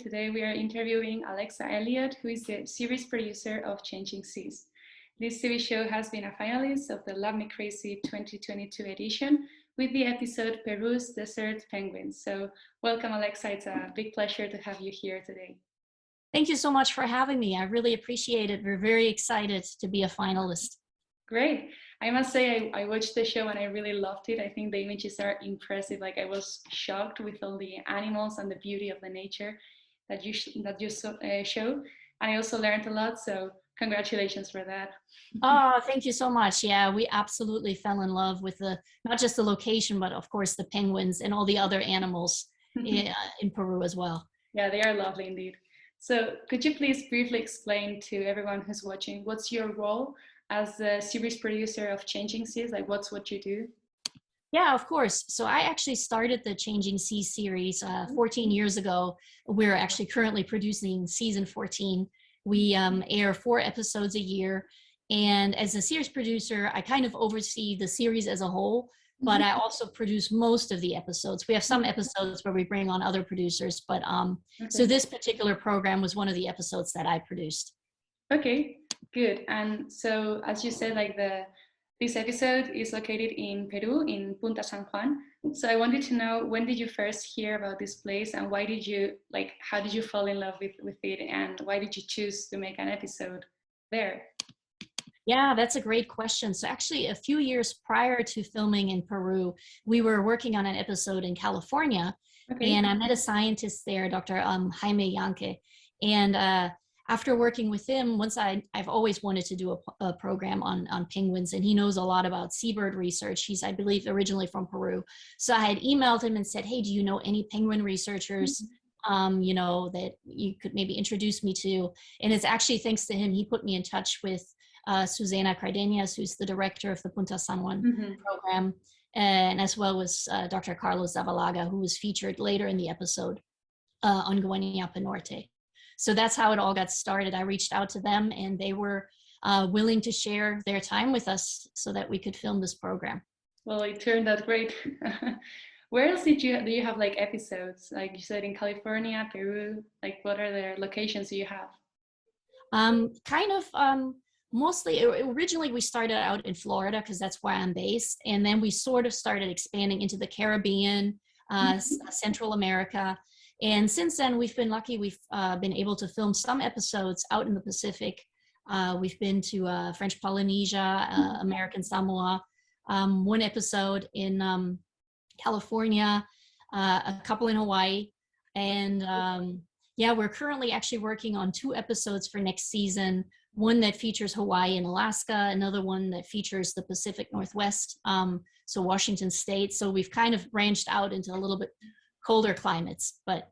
Today we are interviewing Alexa Elliott, who is the series producer of Changing Seas. This TV show has been a finalist of the LabMeCrazy 2022 edition with the episode Peru's Desert Penguins. So welcome, Alexa. It's a big pleasure to have you here today. Thank you so much for having me. I really appreciate it. We're very excited to be a finalist. Great. I must say I watched the show and I really loved it. I think the images are impressive. Like, I was shocked with all the animals and the beauty of the nature that you show. And I also learned a lot. So congratulations for that. Oh, thank you so much. Yeah, we absolutely fell in love with not just the location, but of course the penguins and all the other animals in Peru as well. Yeah, they are lovely indeed. So could you please briefly explain to everyone who's watching, what's your role as the series producer of Changing Seas? Like, what's what you do? Yeah, of course. So I actually started the Changing Seas series 14 years ago. We're actually currently producing season 14. We air 4 episodes a year. And as a series producer, I kind of oversee the series as a whole, but I also produce most of the episodes. We have some episodes where we bring on other producers, but so this particular program was one of the episodes that I produced. Okay, good. And so, as you said, like this episode is located in Peru, in Punta San Juan. So I wanted to know, when did you first hear about this place, and why did you how did you fall in love with it, and why did you choose to make an episode there? Yeah, that's a great question. So actually, a few years prior to filming in Peru, we were working on an episode in California, and I met a scientist there, Dr. Jaime Yanke. And after working with him, I've always wanted to do a program on penguins, and he knows a lot about seabird research. He's, I believe, originally from Peru. So I had emailed him and said, hey, do you know any penguin researchers, that you could maybe introduce me to? And it's actually thanks to him, he put me in touch with Susana Cardenas, who's the director of the Punta San Juan program, and as well as Dr. Carlos Zavalaga, who was featured later in the episode on Guaniapa Norte. So that's how it all got started. I reached out to them, and they were willing to share their time with us so that we could film this program. Well, it turned out great. Where else do you have like episodes? Like you said, in California, Peru, like what are the locations you have? Mostly, originally we started out in Florida because that's where I'm based. And then we sort of started expanding into the Caribbean, Central America. And since then, we've been lucky. We've been able to film some episodes out in the Pacific. We've been to French Polynesia, American Samoa, one episode in California, a couple in Hawaii. And yeah, we're currently actually working on 2 episodes for next season. One that features Hawaii and Alaska, another one that features the Pacific Northwest, so Washington State. So we've kind of branched out into a little bit colder climates, but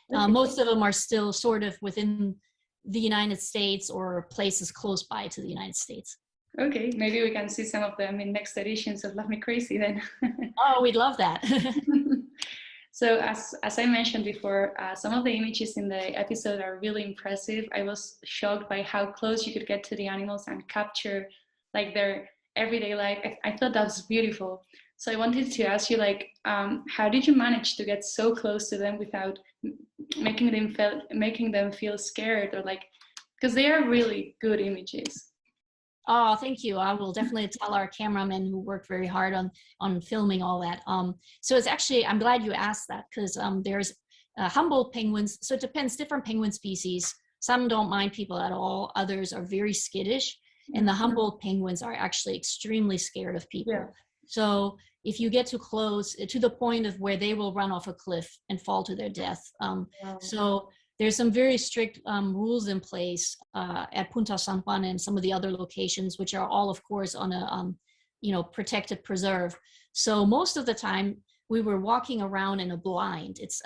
most of them are still sort of within the United States or places close by to the United States. Okay, maybe we can see some of them in next editions of LabMeCrazy then. Oh, we'd love that. So as I mentioned before, some of the images in the episode are really impressive. I was shocked by how close you could get to the animals and capture like their everyday life. I thought that was beautiful. So I wanted to ask you, like, how did you manage to get so close to them without making them feel scared, or like, because they are really good images. Oh, thank you. I will definitely tell our cameramen who worked very hard on filming all that. So it's actually, I'm glad you asked that, because there's Humboldt penguins. So it depends, different penguin species. Some don't mind people at all. Others are very skittish. And the Humboldt penguins are actually extremely scared of people. Yeah. So if you get too close to the point of where they will run off a cliff and fall to their death. So there's some very strict rules in place at Punta San Juan and some of the other locations, which are all, of course, on a protected preserve. So most of the time we were walking around in a blind. It's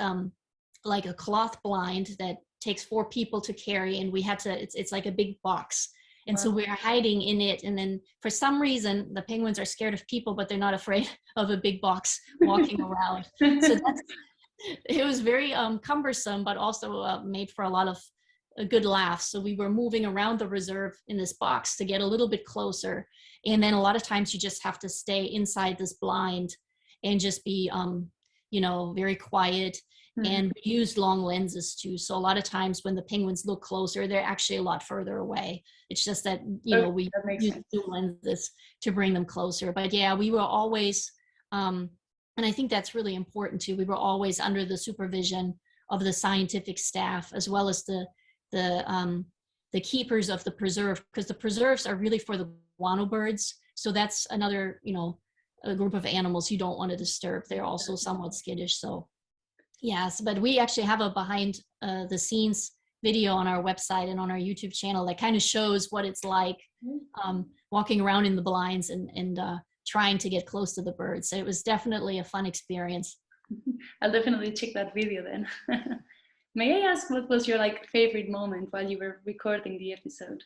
like a cloth blind that takes 4 people to carry, and we had to. It's like a big box. And so we're hiding in it. And then for some reason, the penguins are scared of people, but they're not afraid of a big box walking around. So it was very cumbersome, but also made for a lot of good laughs. So we were moving around the reserve in this box to get a little bit closer. And then a lot of times you just have to stay inside this blind and just be, very quiet. And we used long lenses too. So a lot of times when the penguins look closer, they're actually a lot further away. It's just that, you know, we that makes use sense. zoom lenses to bring them closer. But yeah, we were always, and I think that's really important too. We were always under the supervision of the scientific staff, as well as the keepers of the preserve, because the preserves are really for the guano birds. So that's another, you know, a group of animals you don't want to disturb. They're also somewhat skittish. So yes, but we actually have a behind the scenes video on our website and on our YouTube channel that kind of shows what it's like walking around in the blinds and trying to get close to the birds. So it was definitely a fun experience. I'll definitely check that video then. May I ask what was your like favorite moment while you were recording the episode?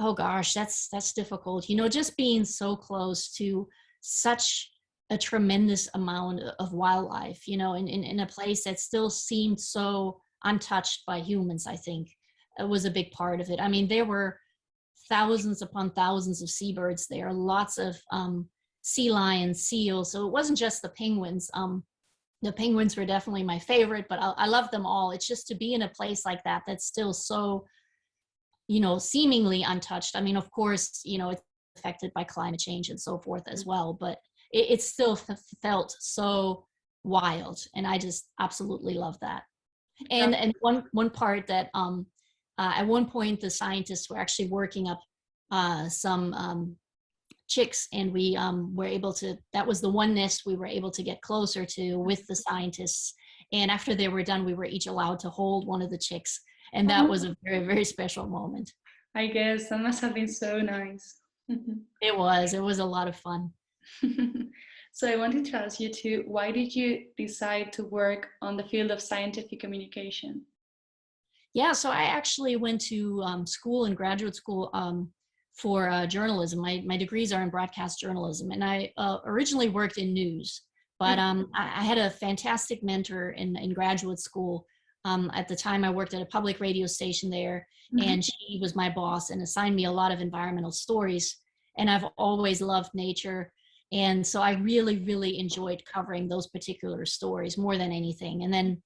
Oh gosh, that's difficult. You know, just being so close to such a tremendous amount of wildlife, you know, in a place that still seemed so untouched by humans, I think was a big part of it. I mean, there were thousands upon thousands of seabirds there, lots of sea lions, seals. So it wasn't just the penguins. The penguins were definitely my favorite, but I love them all. It's just to be in a place like that that's still so, you know, seemingly untouched. I mean, of course, you know, it's affected by climate change and so forth as well, but it still felt so wild, and I just absolutely love that. And one part that at one point the scientists were actually working up some chicks, and we were able to, that was the one nest we were able to get closer to with the scientists. And after they were done, we were each allowed to hold one of the chicks, and that was a very, very special moment. I guess that must have been so nice. It was a lot of fun. So I wanted to ask you too, why did you decide to work on the field of scientific communication? Yeah, so I actually went to school and graduate school for journalism. My degrees are in broadcast journalism, and I originally worked in news, but I had a fantastic mentor in graduate school. At the time, I worked at a public radio station there, and she was my boss and assigned me a lot of environmental stories. And I've always loved nature, and so I really, really enjoyed covering those particular stories more than anything. And then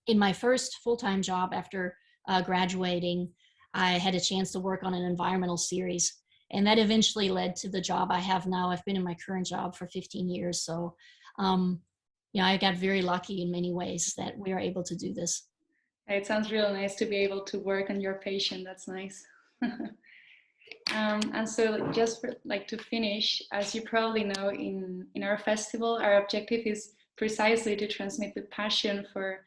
in my first full-time job after graduating, I had a chance to work on an environmental series, and that eventually led to the job I have now. I've been in my current job for 15 years. So, you know, I got very lucky in many ways that we are able to do this. It sounds real nice to be able to work on your patient. That's nice. And so just for, like to finish, as you probably know, in our festival, our objective is precisely to transmit the passion for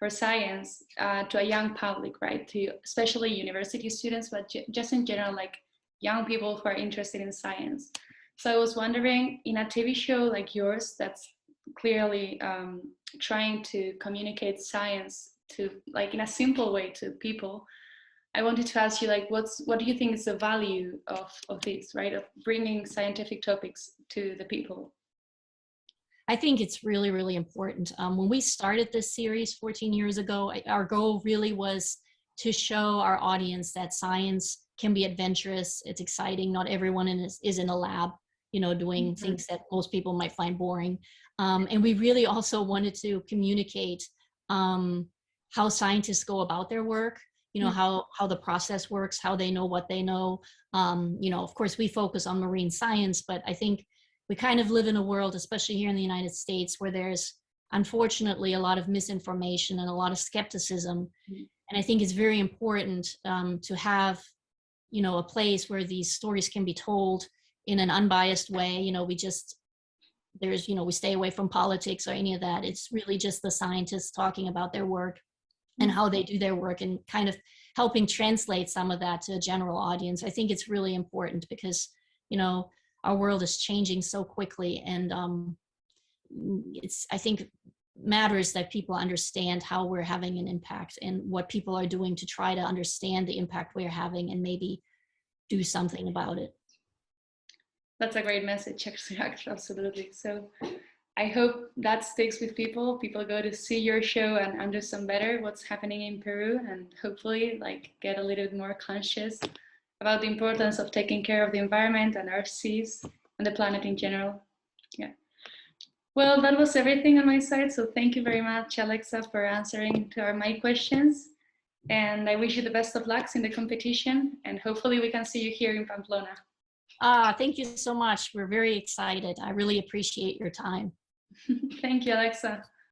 science to a young public, right? To especially university students, but just in general, like young people who are interested in science. So I was wondering, in a TV show like yours, that's clearly trying to communicate science to like in a simple way to people, I wanted to ask you, like, what do you think is the value of this, right? Of bringing scientific topics to the people? I think it's really, really important. When we started this series 14 years ago, our goal really was to show our audience that science can be adventurous. It's exciting. Not everyone is in a lab, you know, doing things that most people might find boring. And we really also wanted to communicate how scientists go about their work, you know, how the process works, how they know what they know. You know, of course, we focus on marine science, but I think we kind of live in a world, especially here in the United States, where there's unfortunately a lot of misinformation and a lot of skepticism. And I think it's very important to have, you know, a place where these stories can be told in an unbiased way. You know, we stay away from politics or any of that. It's really just the scientists talking about their work and how they do their work, and kind of helping translate some of that to a general audience. I think it's really important because, you know, our world is changing so quickly, and I think matters that people understand how we're having an impact and what people are doing to try to understand the impact we're having and maybe do something about it. That's a great message, actually, absolutely. So I hope that sticks with people. People go to see your show and understand better what's happening in Peru, and hopefully like get a little bit more conscious about the importance of taking care of the environment and our seas and the planet in general. Yeah. Well, that was everything on my side. So thank you very much, Alexa, for answering to my questions. And I wish you the best of luck in the competition. And hopefully we can see you here in Pamplona. Thank you so much. We're very excited. I really appreciate your time. Thank you, Alexa.